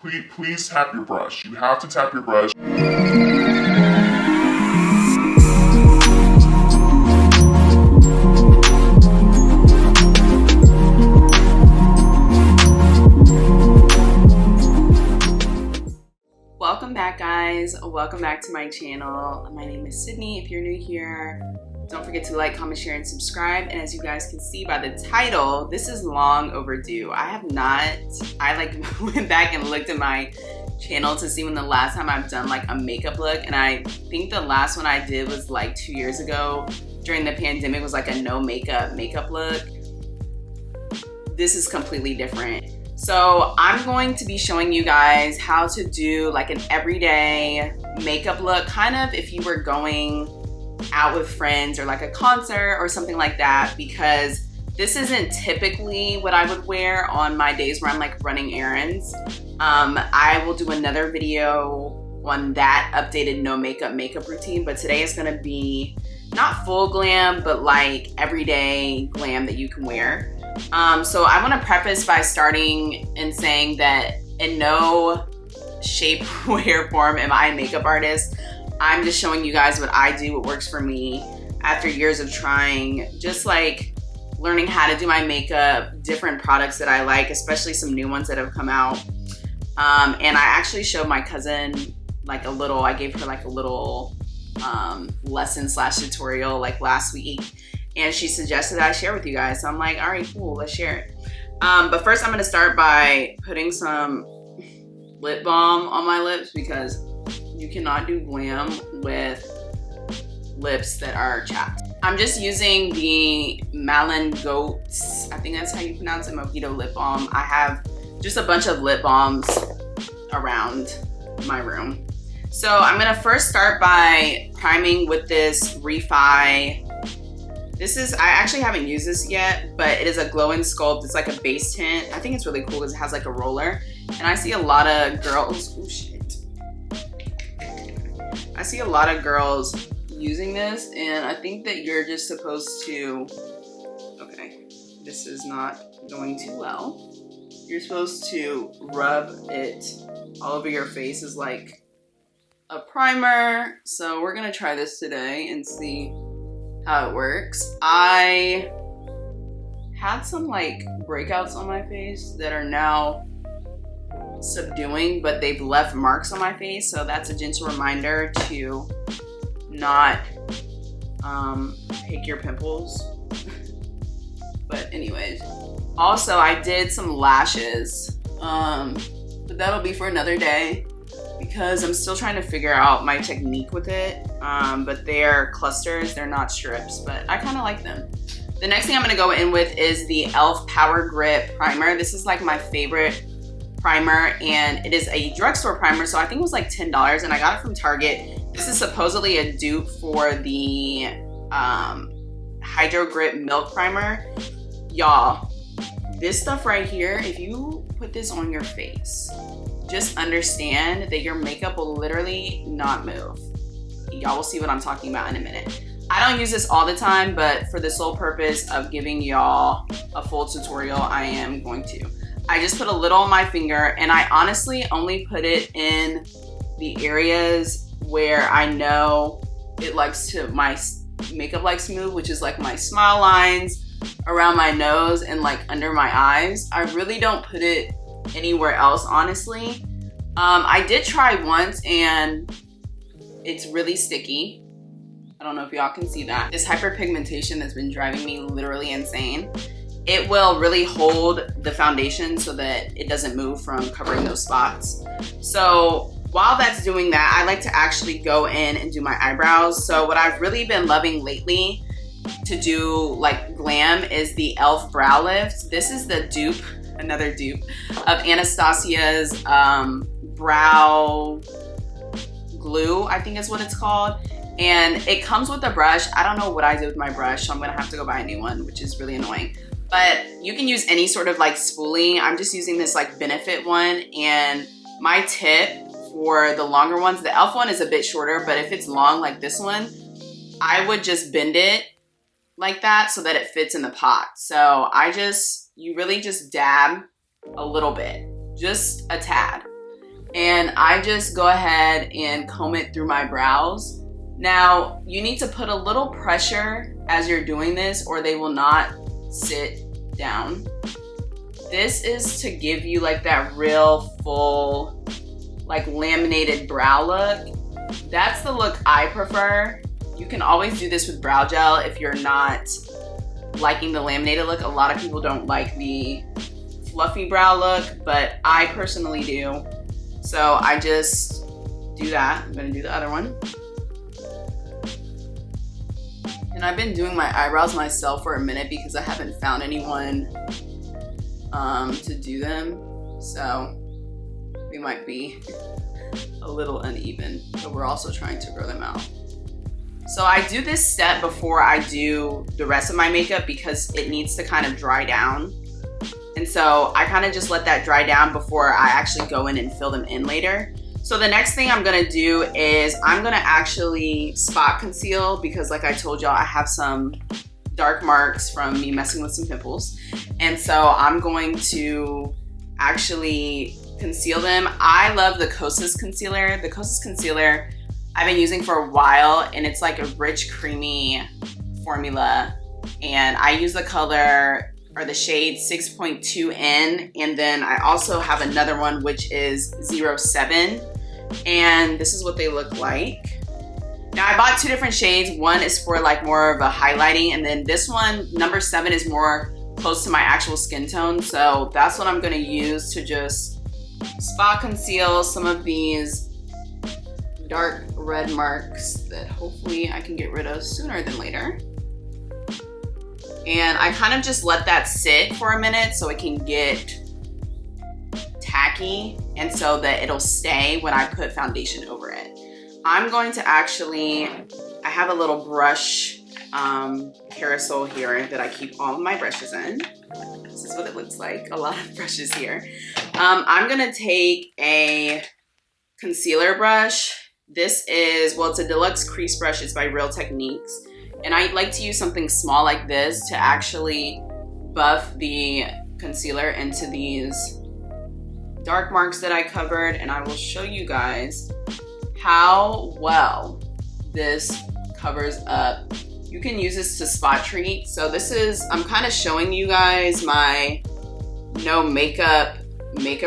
please tap your brush. You have to tap your brush. Welcome back, guys. Welcome back to my channel. My name is Sydney. If you're new here, don't forget to like, comment, share, and subscribe. And as you guys can see by the title, this is long overdue. I went back and looked at my channel to see when the last time I've done like a makeup look, and I think the last one I did was like 2 years ago during the pandemic. Was like a no makeup look. This is completely different. So I'm going to be showing you guys how to do like an everyday makeup look, kind of if you were going out with friends or like a concert or something like that, because this isn't typically what I would wear on my days where I'm like running errands. I will do another video on that updated no makeup routine, but today is gonna be not full glam, but like everyday glam that you can wear. So I want to preface by starting and saying that in no shape, way, or form am I a makeup artist. I'm just showing you guys what I do, what works for me after years of trying, just like learning how to do my makeup, different products that I like, especially some new ones that have come out. And I actually showed my cousin like I gave her like a little lesson / tutorial like last week. And she suggested I share with you guys. So I'm like, all right, cool, let's share it. But first I'm gonna start by putting some lip balm on my lips, because you cannot do glam with lips that are chapped. I'm just using the Malin Goats, I think that's how you pronounce it, Mojito lip balm. I have just a bunch of lip balms around my room. So I'm gonna first start by priming with this Refi. I actually haven't used this yet, but it is a glow and sculpt. It's like a base tint. I think it's really cool because it has like a roller. And I see a lot of girls, oh shit. I see a lot of girls using this, and I think that you're just supposed to, okay, this is not going too well. You're supposed to rub it all over your face as like a primer. So we're gonna try this today and see how it works. I had some like breakouts on my face that are now subduing, but they've left marks on my face, so that's a gentle reminder to not pick your pimples. But anyways, also I did some lashes, but that'll be for another day because I'm still trying to figure out my technique with it. But they're clusters, they're not strips, but I kind of like them. The next thing I'm gonna go in with is the e.l.f. Power Grip Primer. This is like my favorite primer, and it is a drugstore primer, so I think it was like $10, and I got it from Target. This is supposedly a dupe for the Hydro Grip Milk Primer. Y'all, this stuff right here, if you put this on your face, just understand that your makeup will literally not move. Y'all will see what I'm talking about in a minute. I don't use this all the time, but for the sole purpose of giving y'all a full tutorial, I am going to. I just put a little on my finger, and I honestly only put it in the areas where I know my makeup likes to move, which is like my smile lines, around my nose, and like under my eyes. I really don't put it anywhere else, honestly. I did try once, and it's really sticky. I don't know if y'all can see that. This hyperpigmentation that's been driving me literally insane. It will really hold the foundation so that it doesn't move from covering those spots. So while that's doing that, I like to actually go in and do my eyebrows. So what I've really been loving lately to do like glam is the e.l.f. Brow Lift. This is the dupe, another dupe, of Anastasia's brow glue, I think is what it's called. And it comes with a brush. I don't know what I did with my brush, so I'm gonna have to go buy a new one, which is really annoying. But you can use any sort of like spoolie. I'm just using this like Benefit one, and my tip for the longer ones, the e.l.f. one is a bit shorter, but if it's long like this one, I would just bend it like that so that it fits in the pot. So you really just dab a little bit, just a tad. And I just go ahead and comb it through my brows. Now, you need to put a little pressure as you're doing this or they will not sit down. This is to give you like that real full, like laminated brow look. That's the look I prefer. You can always do this with brow gel if you're not liking the laminated look. A lot of people don't like the fluffy brow look, but I personally do. So I just do that. I'm gonna do the other one. And I've been doing my eyebrows myself for a minute because I haven't found anyone to do them. So we might be a little uneven, but we're also trying to grow them out. So I do this step before I do the rest of my makeup because it needs to kind of dry down. And so I kind of just let that dry down before I actually go in and fill them in later. So the next thing I'm gonna do is I'm gonna actually spot conceal because like I told y'all, I have some dark marks from me messing with some pimples. And so I'm going to actually conceal them. I love the Kosas concealer. The Kosas concealer I've been using for a while and it's like a rich, creamy formula. And I use the color or the shade 6.2N, and then I also have another one which is 07, and this is what they look like. Now I bought two different shades. One is for like more of a highlighting, and then this one, number 7, is more close to my actual skin tone. So that's what I'm gonna use to just spot conceal some of these dark red marks that hopefully I can get rid of sooner than later. And I kind of just let that sit for a minute so it can get tacky and so that it'll stay when I put foundation over it. I'm going to actually, I have a little brush carousel here that I keep all of my brushes in. This is what it looks like, a lot of brushes here. I'm gonna take a concealer brush. This is, well, it's a deluxe crease brush. It's by Real Techniques. And I like to use something small like this to actually buff the concealer into these dark marks that I covered. And I will show you guys how well this covers up. You can use this to spot treat. So this is, I'm kind of showing you guys my no makeup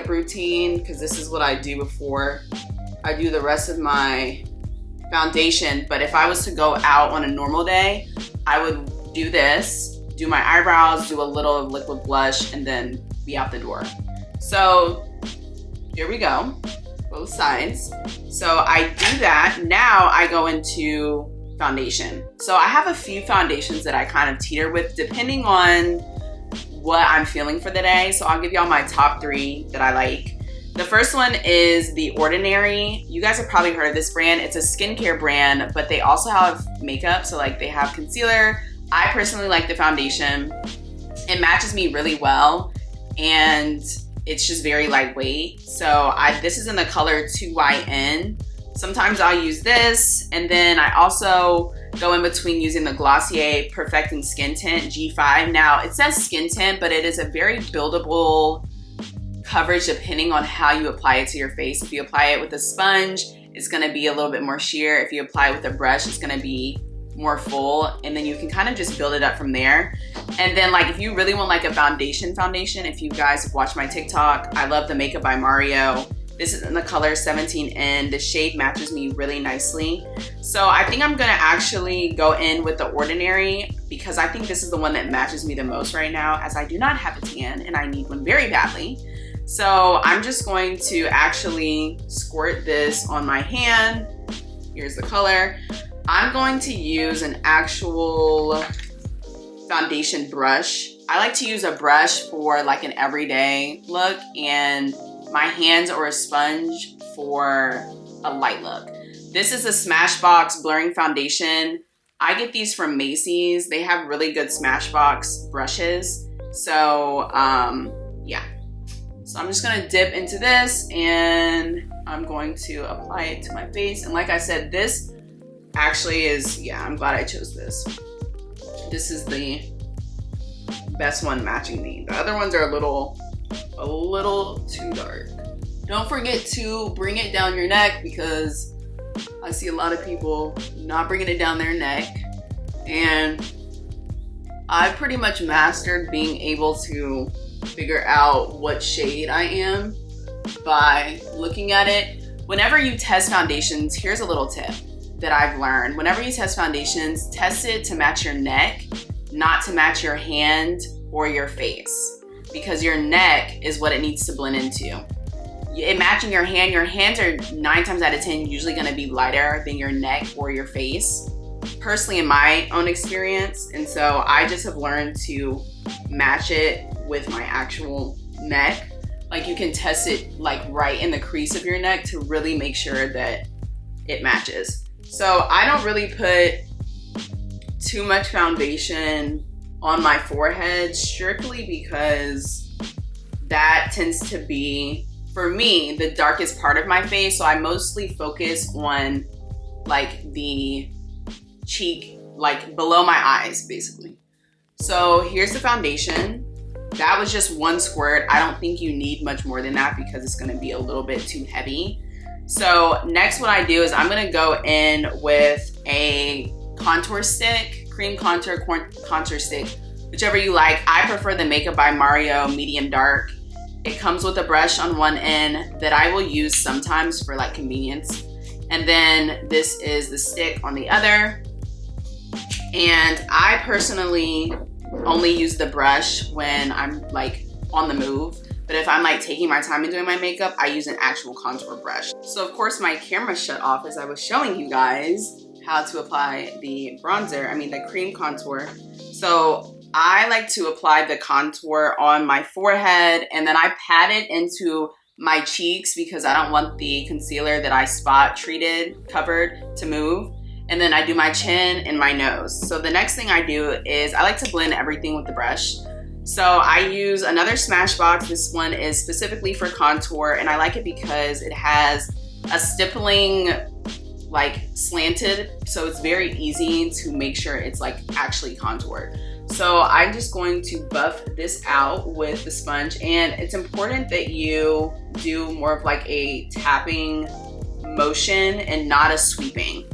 routine because this is what I do before I do the rest of my foundation. But if I was to go out on a normal day, I would do this, do my eyebrows, do a little liquid blush, and then be out the door. So here we go, both sides. So I do that. Now I go into foundation. So I have a few foundations that I kind of teeter with depending on what I'm feeling for the day. So I'll give y'all my top 3 that I like. The first one is The Ordinary. You guys have probably heard of this brand. It's a skincare brand, but they also have makeup. So like they have concealer. I personally like the foundation. It matches me really well and it's just very lightweight. So this is in the color 2YN. Sometimes I'll use this, and then I also go in between using the Glossier Perfecting Skin Tint G5. Now it says skin tint, but it is a very buildable coverage depending on how you apply it to your face. If you apply it with a sponge, it's gonna be a little bit more sheer. If you apply it with a brush, it's gonna be more full, and then you can kind of just build it up from there. And then like if you really want like a foundation, if you guys have watched my TikTok, I love the Makeup by Mario. This is in the color 17N. The shade matches me really nicely. So I think I'm gonna actually go in with The Ordinary because I think this is the one that matches me the most right now, as I do not have a tan and I need one very badly. So I'm just going to actually squirt this on my hand. Here's the color. I'm going to use an actual foundation brush. I like to use a brush for like an everyday look and my hands or a sponge for a light look. This is a Smashbox blurring foundation. I get these from Macy's. They have really good Smashbox brushes. So yeah. So I'm just gonna dip into this and I'm going to apply it to my face. And like I said, this actually is, yeah, I'm glad I chose this. This is the best one matching me. The other ones are a little too dark. Don't forget to bring it down your neck, because I see a lot of people not bringing it down their neck. And I pretty much mastered being able to figure out what shade I am by looking at it. Whenever you test foundations, here's a little tip that I've learned. Whenever you test foundations, test it to match your neck, not to match your hand or your face, because your neck is what it needs to blend into. It matching your hands are 9 times out of 10 usually gonna be lighter than your neck or your face, personally in my own experience. And so I just have learned to match it with my actual neck. Like, you can test it like right in the crease of your neck to really make sure that it matches. So I don't really put too much foundation on my forehead, strictly because that tends to be, for me, the darkest part of my face. So I mostly focus on like the cheek, like below my eyes, basically. So here's the foundation. That was just 1 squirt. I don't think you need much more than that because it's gonna be a little bit too heavy. So next what I do is I'm gonna go in with a contour stick, cream contour stick, whichever you like. I prefer the Makeup by Mario medium dark. It comes with a brush on one end that I will use sometimes for like convenience. And then this is the stick on the other. And I personally only use the brush when I'm like on the move. But if I'm like taking my time and doing my makeup, I use an actual contour brush. So of course my camera shut off as I was showing you guys how to apply the bronzer, the cream contour. So I like to apply the contour on my forehead, and then I pat it into my cheeks because I don't want the concealer that I spot treated, covered, to move. And then I do my chin and my nose. So the next thing I do is I like to blend everything with the brush. So I use another Smashbox. This one is specifically for contour, and I like it because it has a stippling, like slanted, so it's very easy to make sure it's like actually contoured. So I'm just going to buff this out with the sponge, and it's important that you do more of like a tapping motion and not a sweeping,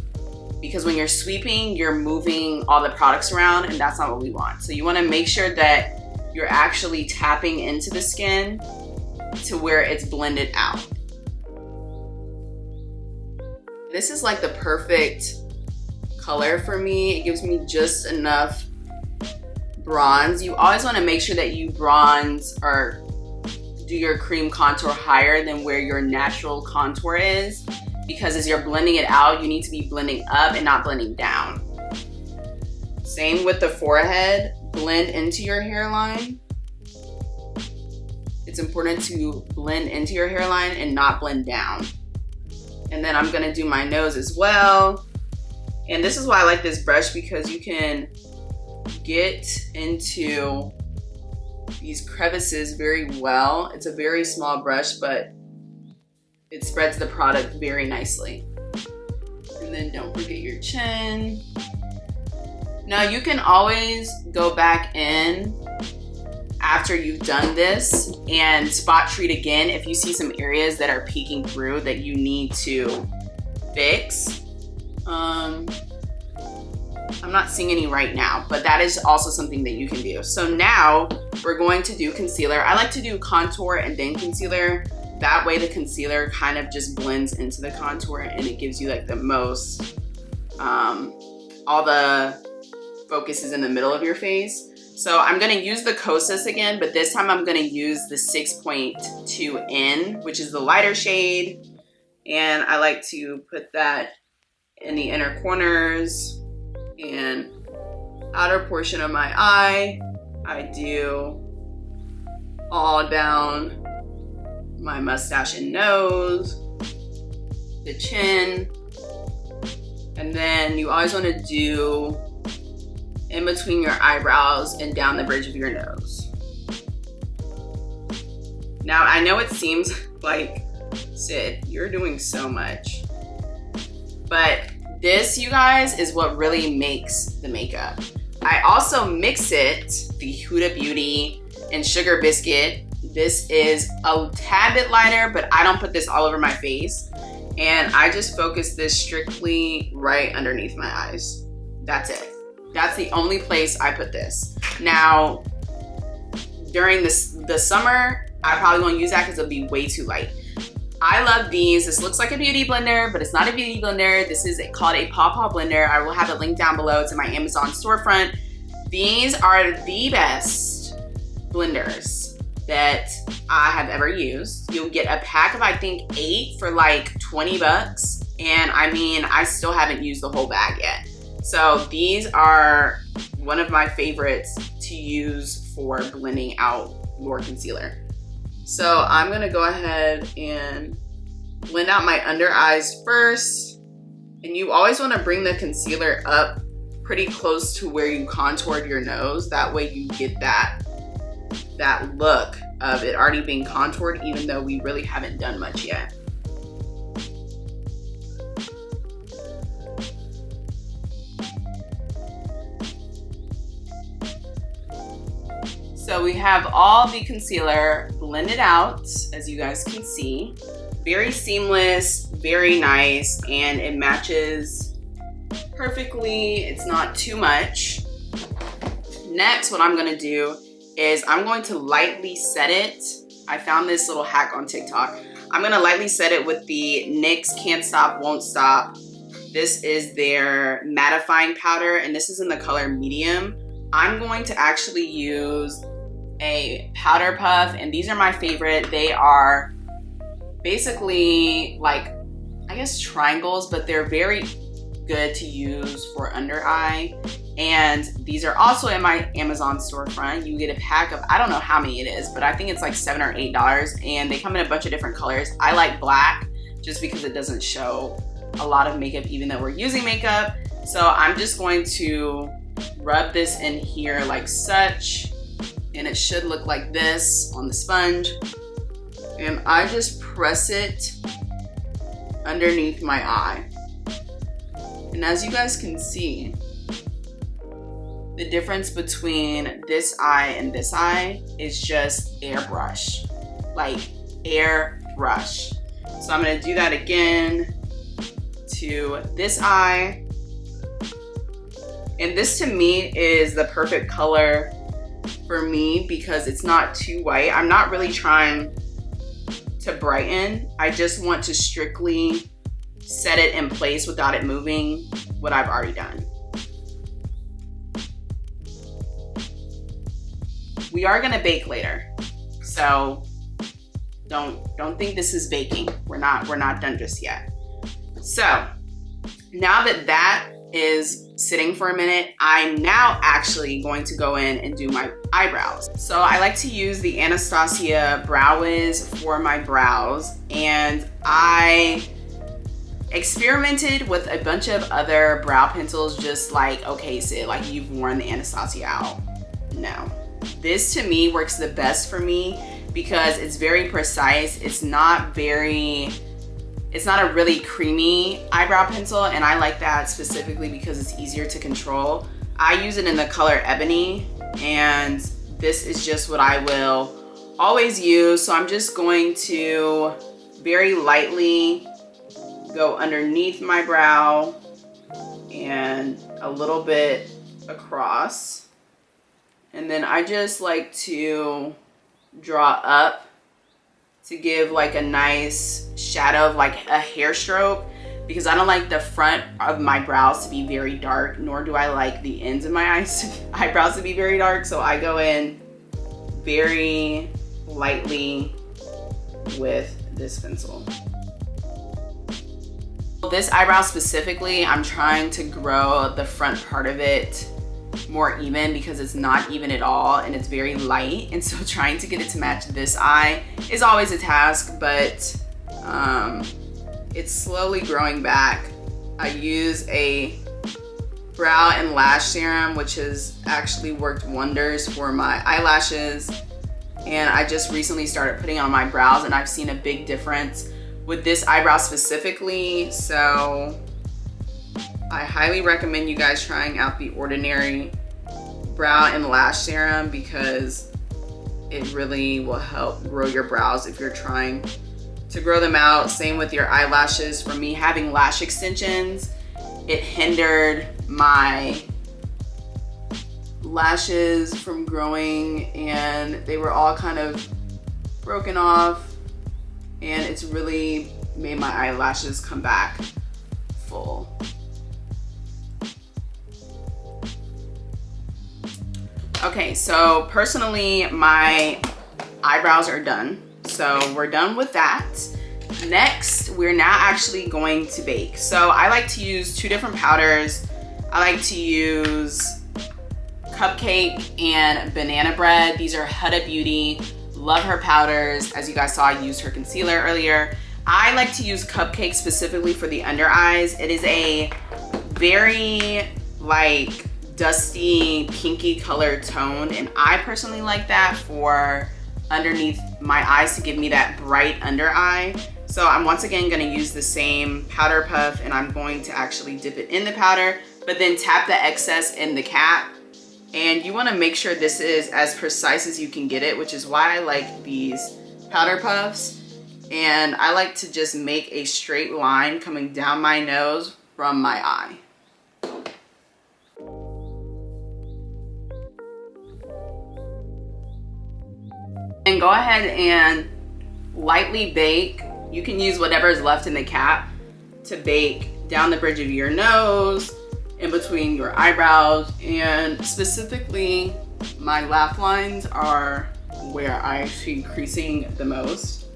because when you're sweeping, you're moving all the products around, and that's not what we want. So you want to make sure that you're actually tapping into the skin to where it's blended out. This is like the perfect color for me. It gives me just enough bronze. You always want to make sure that you bronze or do your cream contour higher than where your natural contour is, because as you're blending it out, you need to be blending up and not blending down. Same with the forehead. Blend into your hairline. It's important to blend into your hairline and not blend down. And then I'm gonna do my nose as well. And this is why I like this brush, because you can get into these crevices very well. It's a very small brush, but it spreads the product very nicely. And then don't forget your chin. Now you can always go back in after you've done this and spot treat again if you see some areas that are peeking through that you need to fix. I'm not seeing any right now, but that is also something that you can do. So now we're going to do concealer. I like to do contour and then concealer. That way the concealer kind of just blends into the contour and it gives you like the most, all the focus is in the middle of your face. So I'm gonna use the Kosas again, but this time I'm gonna use the 6.2N, which is the lighter shade. And I like to put that in the inner corners and outer portion of my eye. I do all down my mustache and nose, the chin, and then you always want to do in between your eyebrows and down the bridge of your nose. Now I know it seems like, Syd, you're doing so much, but this, you guys, is what really makes the makeup. I also mix it, the Huda Beauty and Sugar Biscuit This is a tad bit lighter, but I don't put this all over my face. And I just focus this strictly right underneath my eyes. That's it. That's the only place I put this. Now, during the summer, I probably won't use that because it'll be way too light. I love these. This looks like a beauty blender, but it's not a beauty blender. This is called a pawpaw blender. I will have a link down below. It's in my Amazon storefront. These are the best blenders that I have ever used. You'll get a pack of, I think, 8 for like 20 bucks. And I mean, I still haven't used the whole bag yet. So these are one of my favorites to use for blending out your concealer. So I'm gonna go ahead and blend out my under eyes first. And you always wanna bring the concealer up pretty close to where you contoured your nose. That way you get that look of it already being contoured, even though we really haven't done much yet. So we have all the concealer blended out, as you guys can see. Very seamless, very nice, and it matches perfectly. It's not too much. Next, what I'm gonna do is I'm going to lightly set it. I found this little hack on TikTok. I'm gonna lightly set it with the NYX Can't Stop, Won't Stop. This is their mattifying powder, and this is in the color medium. I'm going to actually use a powder puff, and these are my favorite. They are basically like, I guess, triangles, but they're very good to use for under eye. And these are also in my Amazon storefront. You get a pack of, I don't know how many it is, but I think it's like $7 or $8, and they come in a bunch of different colors. I like black just because it doesn't show a lot of makeup even though we're using makeup. So I'm just going to rub this in here like such, and it should look like this on the sponge. And I just press it underneath my eye. And as you guys can see, the difference between this eye and this eye is just airbrush, like airbrush. So I'm gonna do that again to this eye. And this to me is the perfect color for me because it's not too white. I'm not really trying to brighten. I just want to strictly set it in place without it moving what I've already done. We are gonna bake later, so don't think this is baking. We're not done just yet. So now that is sitting for a minute, I'm now actually going to go in and do my eyebrows. So I like to use the Anastasia Brow Wiz for my brows, and I experimented with a bunch of other brow pencils, just like, okay, Sid, like you've worn the Anastasia out. No. This to me works the best for me because it's very precise. It's not a really creamy eyebrow pencil, and I like that specifically because it's easier to control. I use it in the color Ebony, and this is just what I will always use. So I'm just going to very lightly go underneath my brow and a little bit across. And then I just like to draw up to give like a nice shadow, like a hair stroke, because I don't like the front of my brows to be very dark, nor do I like the ends of my eyebrows to be very dark. So I go in very lightly with this pencil. This eyebrow specifically, I'm trying to grow the front part of it more even because it's not even at all and it's very light, and so trying to get it to match this eye is always a task, but it's slowly growing back. I use a brow and lash serum, which has actually worked wonders for my eyelashes, and I just recently started putting on my brows, and I've seen a big difference with this eyebrow specifically. So I highly recommend you guys trying out the Ordinary brow and lash serum because it really will help grow your brows if you're trying to grow them out. Same with your eyelashes. For me, having lash extensions, it hindered my lashes from growing, and they were all kind of broken off, and it's really made my eyelashes come back full. Okay, so personally, my eyebrows are done. So we're done with that. Next, we're now actually going to bake. So I like to use two different powders. I like to use Cupcake and Banana Bread. These are Huda Beauty. Love her powders. As you guys saw, I used her concealer earlier. I like to use Cupcake specifically for the under eyes. It is a very like dusty pinky colored tone, and I personally like that for underneath my eyes to give me that bright under eye. So I'm once again gonna use the same powder puff, and I'm going to actually dip it in the powder, but then tap the excess in the cap. And you wanna make sure this is as precise as you can get it, which is why I like these powder puffs. And I like to just make a straight line coming down my nose from my eye. And go ahead and lightly bake. You can use whatever is left in the cap to bake down the bridge of your nose, in between your eyebrows, and specifically my laugh lines are where I see creasing the most.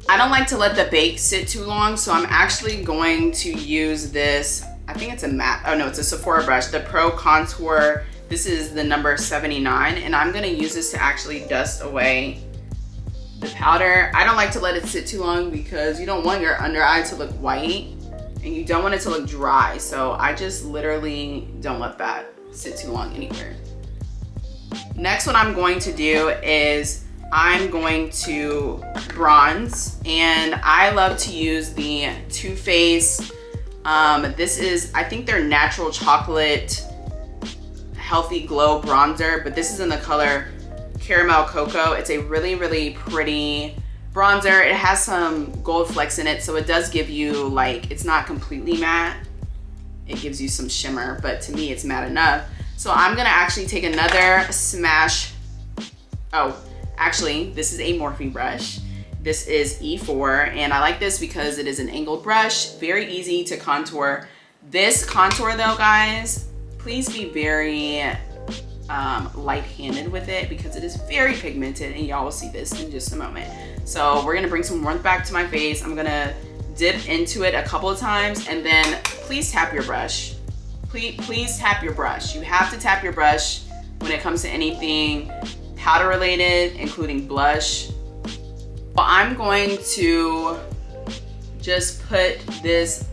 I don't like to let the bake sit too long, so I'm actually going to use this, I think it's a matte, oh no, it's a Sephora brush, the Pro Contour. This is the number 79, and I'm gonna use this to actually dust away the powder. I don't like to let it sit too long because you don't want your under eye to look white and you don't want it to look dry. So I just literally don't let that sit too long anywhere. Next, what I'm going to do is I'm going to bronze, and I love to use the Too Faced. This is, I think they're natural chocolate healthy glow bronzer, but this is in the color Caramel Cocoa. It's a really, really pretty bronzer. It has some gold flecks in it, so it does give you like, it's not completely matte. It gives you some shimmer, but to me it's matte enough. So I'm gonna actually take another smash. Oh, actually, this is a Morphe brush. This is E4, and I like this because it is an angled brush, very easy to contour. This contour though, guys, please be very light-handed with it because it is very pigmented, and y'all will see this in just a moment. So we're gonna bring some warmth back to my face. I'm gonna dip into it a couple of times, and then please tap your brush. Please tap your brush. You have to tap your brush when it comes to anything powder related, including blush. Well, I'm going to just put this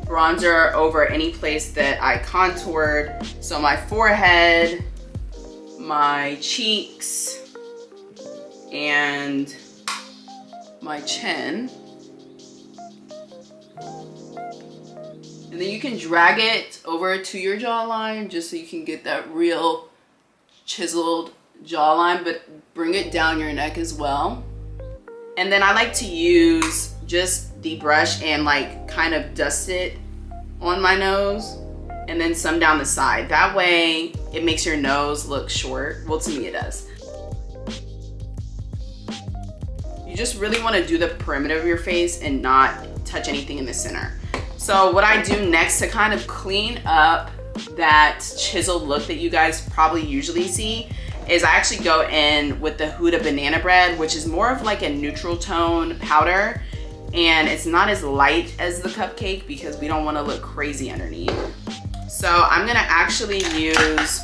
bronzer over any place that I contoured. So my forehead, my cheeks, and my chin. And then you can drag it over to your jawline just so you can get that real chiseled jawline, but bring it down your neck as well. And then I like to use just the brush and like kind of dust it on my nose, and then some down the side. That way it makes your nose look short. Well, to me it does. You just really want to do the perimeter of your face and not touch anything in the center. So what I do next to kind of clean up that chiseled look that you guys probably usually see is I actually go in with the Huda Banana Bread, which is more of like a neutral tone powder, and it's not as light as the Cupcake because we don't want to look crazy underneath. So I'm gonna actually use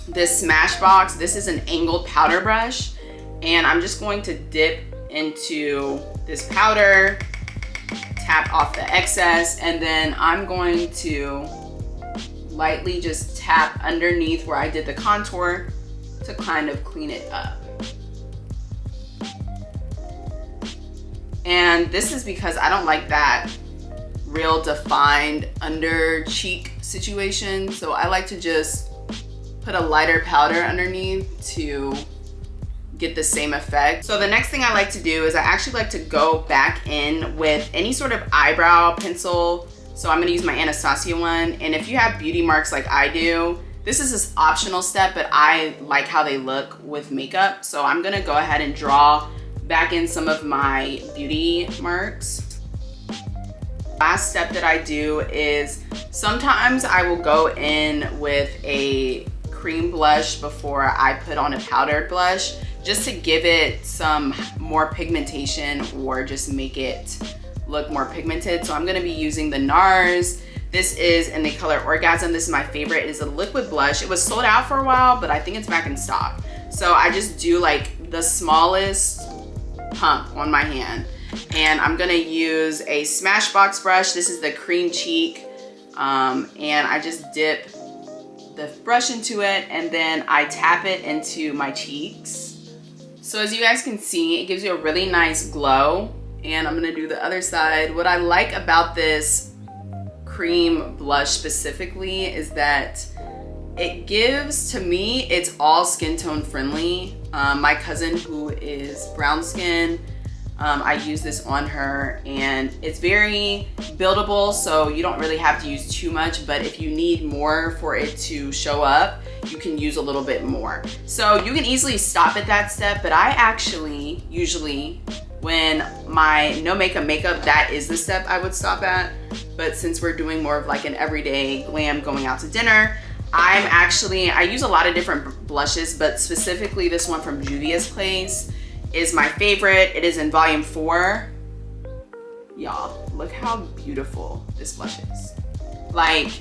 this Smashbox. This is an angled powder brush, and I'm just going to dip into this powder, tap off the excess, and then I'm going to lightly just tap underneath where I did the contour to kind of clean it up. And this is because I don't like that real defined under cheek situation. So I like to just put a lighter powder underneath to get the same effect. So the next thing I like to do is I actually like to go back in with any sort of eyebrow pencil. So I'm gonna use my Anastasia one. And if you have beauty marks like I do, this is this optional step, but I like how they look with makeup. So I'm gonna go ahead and draw back in some of my beauty marks. Last step that I do is sometimes I will go in with a cream blush before I put on a powdered blush, just to give it some more pigmentation or just make it look more pigmented. So I'm gonna be using the NARS. This is in the color Orgasm. This is my favorite. It is a liquid blush. It was sold out for a while, but I think it's back in stock. So I just do like the smallest pump on my hand. And I'm gonna use a Smashbox brush. This is the cream cheek. And I just dip the brush into it and then I tap it into my cheeks. So as you guys can see, it gives you a really nice glow. And I'm gonna do the other side. What I like about this cream blush specifically is that it gives, to me, it's all skin tone friendly. My cousin who is brown skin, I use this on her and it's very buildable, so you don't really have to use too much, but if you need more for it to show up, you can use a little bit more. So you can easily stop at that step, but I actually usually, when my no makeup, that is the step I would stop at. But since we're doing more of like an everyday glam going out to dinner, I use a lot of different blushes, but specifically this one from Juvia's Place is my favorite. It is in volume 4. Y'all, look how beautiful this blush is. Like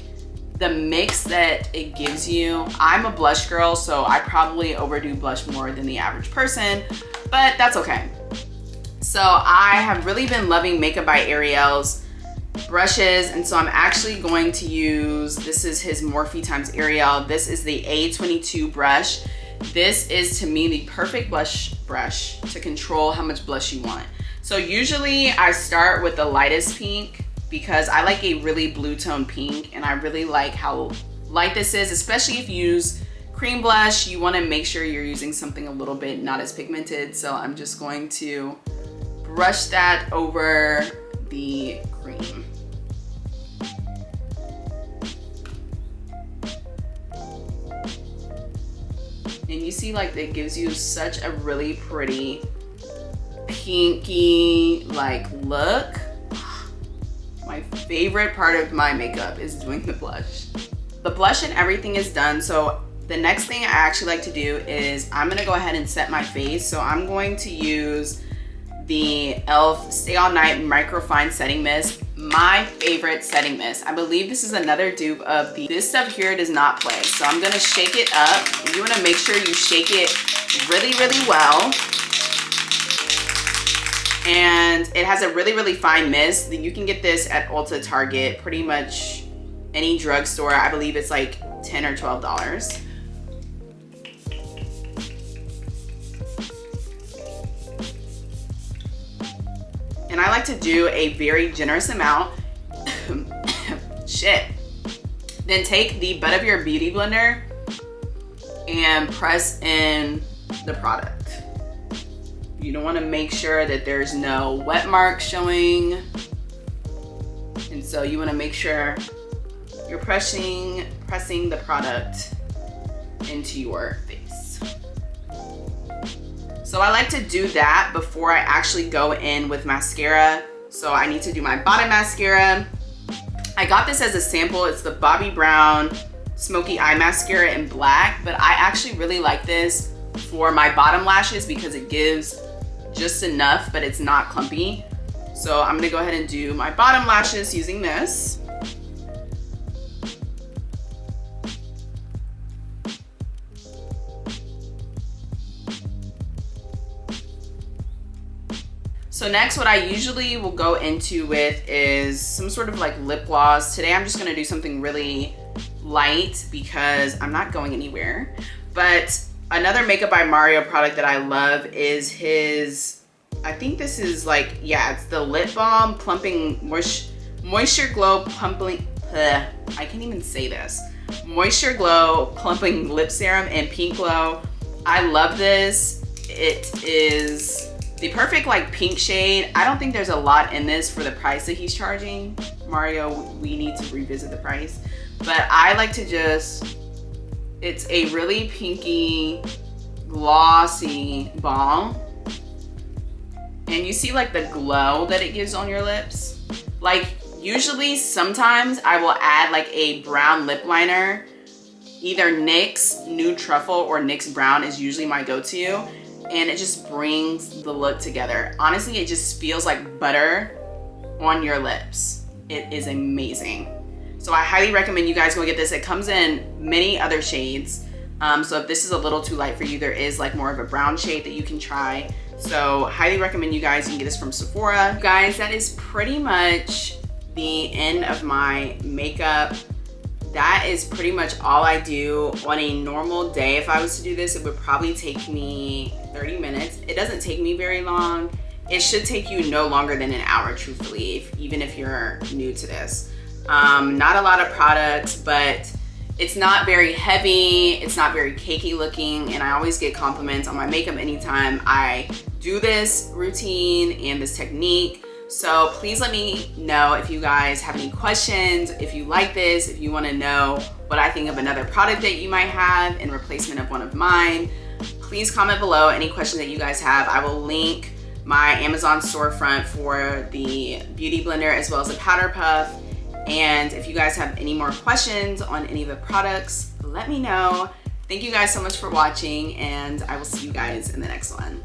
the mix that it gives you. I'm a blush girl, so I probably overdo blush more than the average person, but that's okay. So I have really been loving Makeup by Ariel's brushes, and so I'm actually going to use, this is his Morphe times Ariel. This is the A22 brush. This is, to me, the perfect blush brush to control how much blush you want. So usually I start with the lightest pink because I like a really blue tone pink, and I really like how light this is, especially if you use cream blush. You want to make sure you're using something a little bit not as pigmented. So I'm just going to brush that over the cream. And you see, like, it gives you such a really pretty pinky like look. My favorite part of my makeup is doing the blush. The blush and everything is done. So the next thing I actually like to do is I'm gonna go ahead and set my face. So I'm going to use the e.l.f. Stay All Night Microfine Setting Mist. My favorite setting mist. I believe this is another dupe of this stuff here does not play. So I'm gonna shake it up. And you wanna make sure you shake it really, really well. And it has a really, really fine mist. You can get this at Ulta, Target, pretty much any drugstore. I believe it's like $10 or $12. And I like to do a very generous amount. Shit. Then take the butt of your beauty blender and press in the product. You don't want to make sure that there's no wet marks showing. And so you want to make sure you're pressing the product into your face. So I like to do that before I actually go in with mascara. So I need to do my bottom mascara. I got this as a sample. It's the Bobbi Brown Smoky Eye Mascara in black, but I actually really like this for my bottom lashes because it gives just enough, but it's not clumpy. So I'm gonna go ahead and do my bottom lashes using this. So next, what I usually will go into with is some sort of like lip gloss. Today I'm just gonna do something really light because I'm not going anywhere. But another Makeup by Mario product that I love is his, I think this is like, yeah, it's the Lip Balm Plumping Moisture Glow Plumping, I can't even say this. Moisture Glow Plumping Lip Serum in Pink Glow. I love this. It is the perfect like pink shade. I don't think there's a lot in this for the price that he's charging. Mario, we need to revisit the price. But I like to just, it's a really pinky, glossy balm. And you see like the glow that it gives on your lips. Like usually sometimes I will add like a brown lip liner. Either NYX Nude Truffle or NYX Brown is usually my go-to. And it just brings the look together. Honestly, it just feels like butter on your lips. It is amazing. So I highly recommend you guys go get this. It comes in many other shades. So if this is a little too light for you, there is like more of a brown shade that you can try. So highly recommend you guys can get this from Sephora. You guys, that is pretty much the end of my makeup. That is pretty much all I do on a normal day. If I was to do this, it would probably take me 30 minutes. It doesn't take me very long. It should take you no longer than an hour, truthfully, even if you're new to this. Not a lot of products, but it's not very heavy. It's not very cakey looking, and I always get compliments on my makeup anytime I do this routine and this technique. So please let me know if you guys have any questions, if you like this, if you want to know what I think of another product that you might have in replacement of one of mine. Please comment below any questions that you guys have. I will link my Amazon storefront for the Beauty Blender as well as the Powder Puff. And if you guys have any more questions on any of the products, let me know. Thank you guys so much for watching, and I will see you guys in the next one.